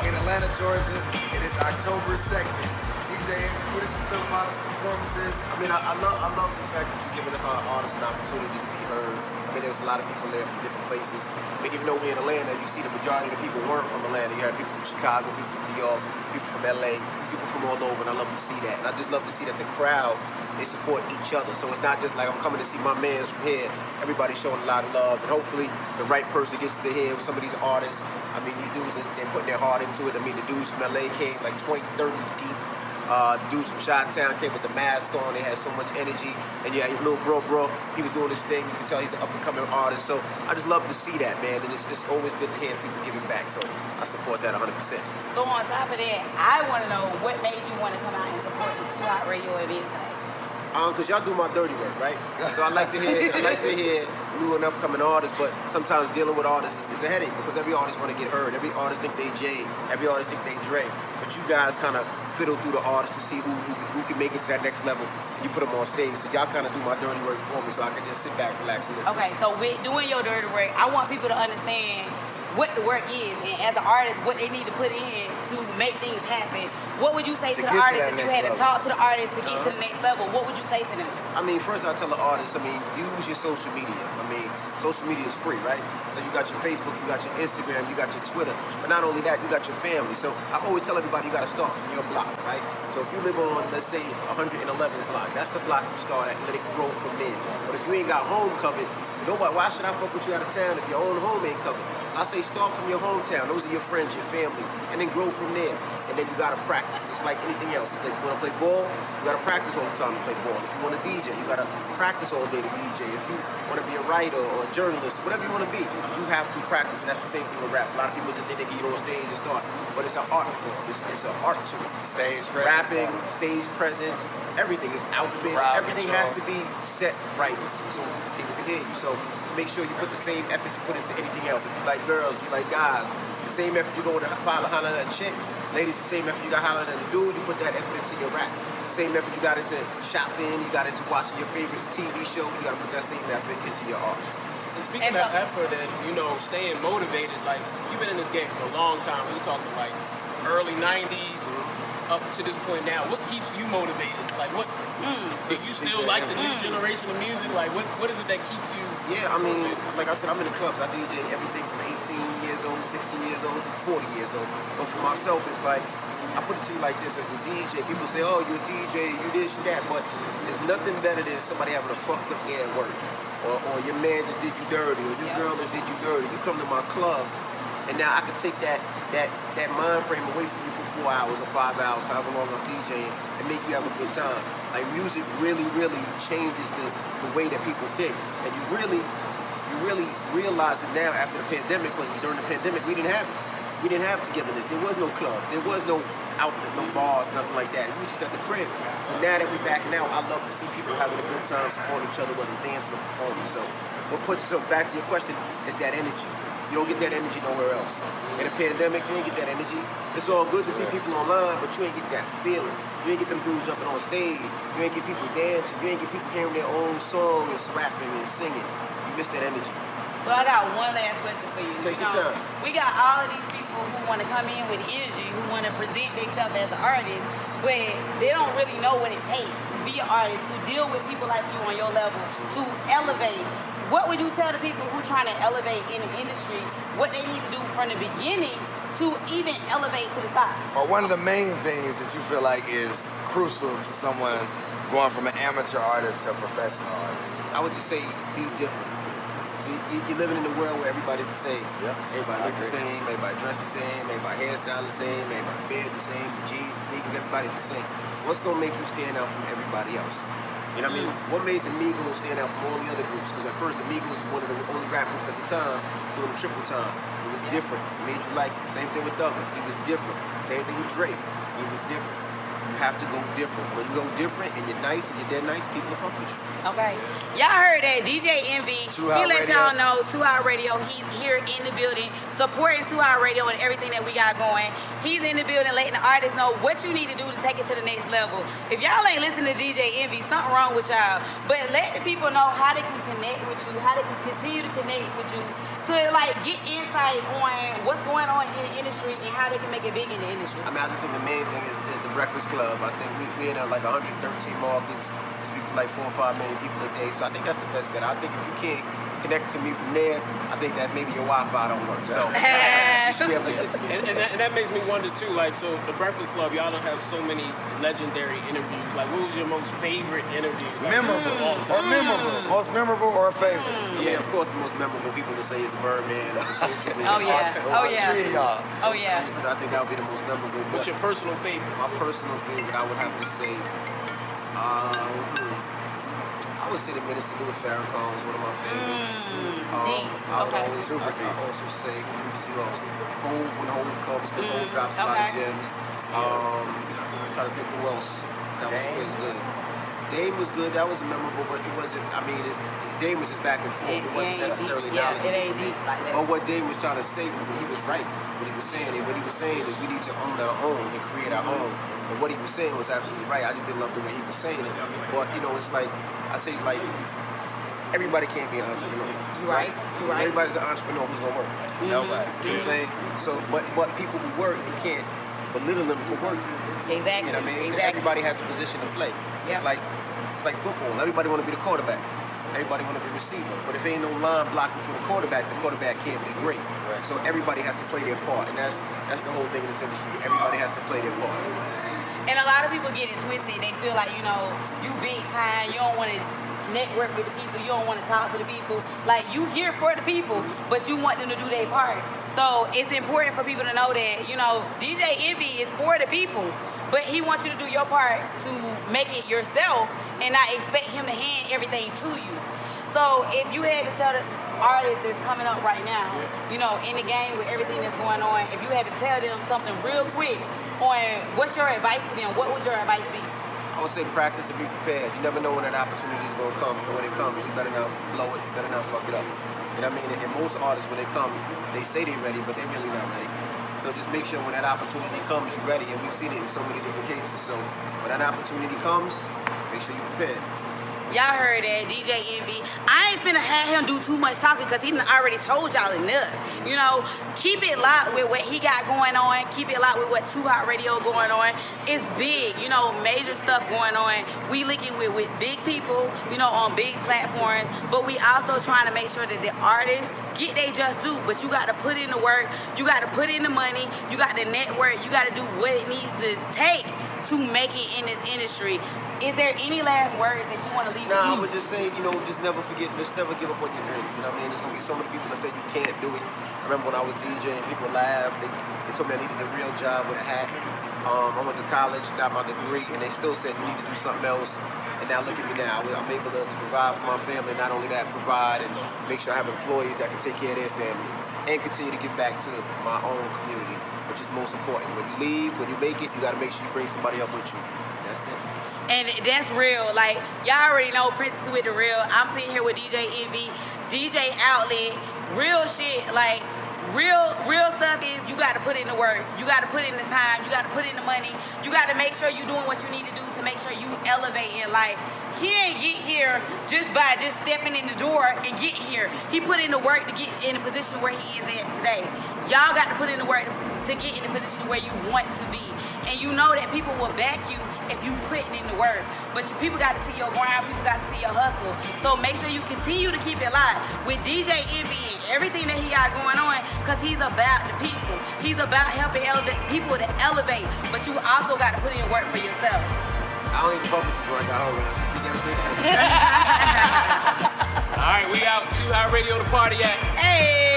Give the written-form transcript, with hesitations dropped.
in Atlanta, Georgia. It is October 2nd. DJ, what did you feel about the performances? I mean, I love the fact that you're giving artists an opportunity to be heard. I mean, there's a lot of people there from different places. I mean, even though we're in Atlanta, you see the majority of the people weren't from Atlanta. You had people from Chicago, people from New York, people from LA, people from all over, and I love to see that. And I just love to see that the crowd, they support each other. So it's not just like I'm coming to see my mans from here. Everybody's showing a lot of love. And hopefully the right person gets to hear some of these artists. I mean, these dudes, they're putting their heart into it. I mean, the dudes from LA came like 20, 30 deep. Dudes from Chi-Town came with the mask on. They had so much energy. And yeah, his little bro, he was doing his thing. You can tell he's an up-and-coming artist. So I just love to see that, man. And it's always good to hear people giving back. So I support that 100%. So on top of that, I want to know what made you want to come out and support the Too Hot Radio event today? Cause y'all do my dirty work, right? So I like to hear new and upcoming artists, but sometimes dealing with artists is a headache because every artist want to get heard. Every artist think they Jay, every artist think they Dre. But you guys kind of fiddle through the artists to see who can make it to that next level. And you put them on stage, so y'all kind of do my dirty work for me, so I can just sit back, relax, and listen. Okay, so with doing your dirty work, I want people to understand what the work is, and as an artist, what they need to put in to make things happen. What would you say to the artist if you had to talk to the artist to get to the next level? What would you say to them? I mean, first I tell the artist, use your social media. I mean, social media is free, right? So you got your Facebook, you got your Instagram, you got your Twitter. But not only that, you got your family. So I always tell everybody you got to start from your block, right? So if you live on, let's say, 111th block, that's the block you start at and let it grow from there. But if you ain't got home covered, why should I fuck with you out of town if your own home ain't covered? So I say start from your hometown. Those are your friends, your family, and then grow from there. And then you gotta practice. It's like anything else. It's like you wanna play ball, you gotta practice all the time to play ball. If you wanna DJ, you gotta practice all day to DJ. If you wanna be a writer or a journalist, whatever you wanna be, you have to practice. And that's the same thing with rap. A lot of people just think they can get on stage and start, but it's an art form. It's an art to it. Stage presence. Rapping, stage presence, everything is outfits. Crowd everything control. has to be set right so people can hear you. So make sure you put the same effort you put into anything else. If you like girls, you like guys, the same effort you go to holler at a chick. Ladies, the same effort you got hollering at the dudes, you put that effort into your rap. The same effort you got into shopping, you got into watching your favorite TV show, you gotta put that same effort into your art. And speaking of effort and, staying motivated, like, you've been in this game for a long time. We're talking like early 90s up to this point now. What keeps you motivated? Like, what, do you still like the new generation of music? Like, what is it that keeps you? Yeah, I mean, like I said, I'm in the clubs. I DJ everything from 18 years old, 16 years old to 40 years old. But for myself, it's like, I put it to you like this, as a DJ, people say, oh, you're a DJ, you this, you that, but there's nothing better than somebody having a fucked up day at work. Or your man just did you dirty, or your girl just did you dirty. You come to my club, and now I can take that mind frame away from you for 4 hours or 5 hours, however long I'm DJing, and make you have a good time. Like, music really, really changes the way that people think. And you really realize it now after the pandemic, because during the pandemic, we didn't have it. We didn't have togetherness. There was no clubs. There was no outlet, no bars, nothing like that. We was just at the crib. So now that we're back now, I love to see people having a good time, supporting each other, whether it's dancing or performing. So back to your question, is that energy. You don't get that energy nowhere else. In a pandemic, you ain't get that energy. It's all good to see people online, but you ain't get that feeling. You ain't get them dudes jumping on stage. You ain't get people dancing. You ain't get people hearing their own song and rapping and singing. You miss that energy. So I got one last question for you. Take your time. We got all of these people who want to come in with energy, who want to present themselves as an artist, but they don't really know what it takes to be an artist, to deal with people like you on your level, to elevate. What would you tell the people who trying to elevate in the industry, what they need to do from the beginning to even elevate to the top? Or one of the main things that you feel like is crucial to someone going from an amateur artist to a professional artist? I would just say be different. See, you're living in a world where everybody's the same. Yeah, everybody look the same, everybody dress the same, everybody hairstyle the same, everybody bed the same, the jeans, the sneakers, everybody's the same. What's gonna make you stand out from everybody else? You know what I mean? What made the Migos stand out from all the other groups? Because at first the Migos was one of the only rap groups at the time doing the triple time. It was different. It made you like him. Same thing with Thugger. He was different. Same thing with Drake. He was different. You have to go different. When you go different and you're nice and you're dead nice, people will fuck with you. Okay. Y'all heard that DJ Envy. Too He Hot let Radio. y'all know 2 Hot Radio. He's here in the building supporting 2 Hot Radio and everything that we got going. He's in the building letting the artists know what you need to do to take it to the next level. If y'all ain't listening to DJ Envy, something wrong with y'all. But let the people know how they can connect with you, how they can continue to connect with you, to like get insight on what's going on in the industry and how they can make it big in the industry. I mean, I just think the main thing is the Breakfast Club. I think we in like 113 markets. We speak to like 4 or 5 million people a day. So I think that's the best bet. I think if you can't connect to me from there, I think that maybe your Wi-Fi don't work. So you should be able to get to me. And that makes me wonder too, like, so the Breakfast Club, y'all don't have so many legendary interviews. Like, what was your most favorite interview? Like, Memorable. of all Or time? memorable. Most memorable or a favorite? Yeah, of course, the most memorable people to say is the Birdman or the Soulja Boy. Oh, yeah. Oh, yeah. Three of y'all. Oh yeah. I think that would be the most memorable. What's But your personal favorite? my personal favorite, I would have to say, I would say the Minister Louis Farrakhan was one of my favorites. Deep. I would Okay. always, Super I deep. also say, let me see who else. Hove, when Hove comes, because Hove drops a lot of Okay. gems. Trying to think who else that was good. Dame was good. That was memorable, but it wasn't. I mean, Dame was just back and forth. It wasn't necessarily deep. Yeah, knowledgeable it ain't for me. deep like that. But what Dame was trying to say, he was right. What he was saying, and what he was saying is we need to own our own and create our own. But what he was saying was absolutely right. I just didn't love the way he was saying it. But you know, it's like I tell you, like everybody can't be an entrepreneur. You right. You If right. everybody's an entrepreneur, who's gonna work? Nobody. You know what I'm saying? So, but people who work, you can't belittle them for working. Exactly. You know what I mean? Exactly. Everybody has a position to play. Yeah. It's like football. Everybody want to be the quarterback. Everybody want to be receiver. But if ain't no line blocking for the quarterback can't be great. Right. So everybody has to play their part, and that's the whole thing in this industry. Everybody has to play their part. And a lot of people get it twisted. They feel like, you know, you big time, you don't want to network with the people, you don't want to talk to the people. Like, you here for the people, but you want them to do their part. So it's important for people to know that, you know, DJ Envy is for the people, but he wants you to do your part to make it yourself and not expect him to hand everything to you. So if you had to tell the artist that's coming up right now, you know, in the game with everything that's going on, if you had to tell them something real quick on what's your advice to them, what would your advice be? I would say practice and be prepared. You never know when that opportunity is going to come. And when it comes, you better not blow it. You better not fuck it up. You know what I mean? And most artists, when they come, they say they're ready, but they're really not ready. So just make sure when that opportunity comes, you're ready. And we've seen it in so many different cases. So when that opportunity comes, make sure you're prepared. Y'all heard that, DJ Envy. I ain't finna have him do too much talking because he done already told y'all enough. You know, keep it locked with what he got going on. Keep it locked with what 2 Hot Radio going on. It's big, you know, major stuff going on. We linking with big people, you know, on big platforms. But we also trying to make sure that the artists get they just due. But you got to put in the work. You got to put in the money. You got to network. You got to do what it needs to take to make it in this industry. Is there any last words that you want to leave with Nah, I you? would just say, you know, just never give up on your dreams. You know what I mean? There's gonna be so many people that say you can't do it. I remember when I was DJing, people laughed. They told me I needed a real job with a hat. I went to college, got my degree, and they still said you need to do something else. And now look at me now. I'm able to provide for my family. Not only that, provide and make sure I have employees that can take care of their family and continue to give back to my own community, which is the most important. When you leave, when you make it, you gotta make sure you bring somebody up with you. That's it. And that's real. Like, y'all already know Princess with the real. I'm sitting here with DJ Envy, DJ Outlet, real shit. Like, real stuff is you got to put in the work. You got to put in the time. You got to put in the money. You got to make sure you're doing what you need to do to make sure you elevate in life. He ain't get here just by just stepping in the door and getting here. He put in the work to get in the position where he is at today. Y'all got to put in the work to get in the position where you want to be. And you know that people will back you if you putting in the work. But people got to see your grind, people got to see your hustle. So make sure you continue to keep it live with DJ Envy and everything that he got going on, because he's about the people. He's about helping people to elevate, but you also got to put in work for yourself. I don't even publicist work. I don't really speak everything. All right, we out. 2 Hot Radio, the party at. Hey!